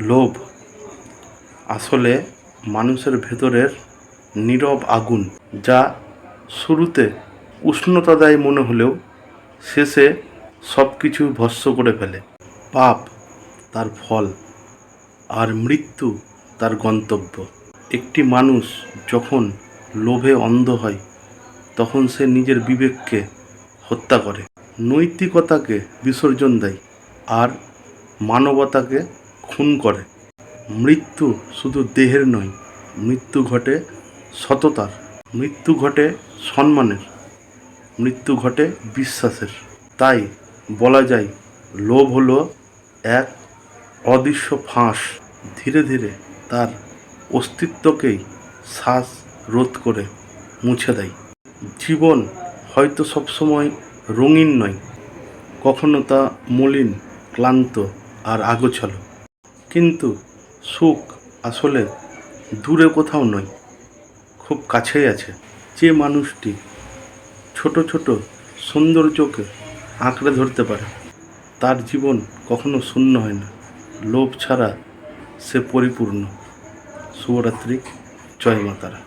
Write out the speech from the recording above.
লোভ আসলে মানুষের ভেতরের নীরব আগুন, যা শুরুতে উষ্ণতা দেয় মনে হলেও শেষে সব কিছু ভস্ম করে ফেলে। পাপ তার ফল, আর মৃত্যু তার গন্তব্য। একটি মানুষ যখন লোভে অন্ধ হয়, তখন সে নিজের বিবেককে হত্যা করে, নৈতিকতাকে বিসর্জন দেয়, আর মানবতাকে খুন করে। মৃত্যু শুধু দেহের নয়, মৃত্যু ঘটে সততার, মৃত্যু ঘটে সম্মানের, মৃত্যু ঘটে বিশ্বাসের। তাই বলা যায়, লোভ হলো এক অদৃশ্য ফাঁস, ধীরে ধীরে তার অস্তিত্বকেই শ্বাস রোধ করে মুছে দেয়। জীবন হয়তো সবসময় রঙিন নয়, কখনো তা মলিন, ক্লান্ত আর আগোছালো। কিন্তু সুখ আসলে দূরে কোথাও নয়, খুব কাছেই আছে। যে মানুষটি ছোট ছোট সৌন্দর্যকে আঁকড়ে ধরতে পারে, তার জীবন কখনো শূন্য হয় না। লোভ ছাড়া সে পরিপূর্ণ। শুভরাত্রি। জয় মা তারা।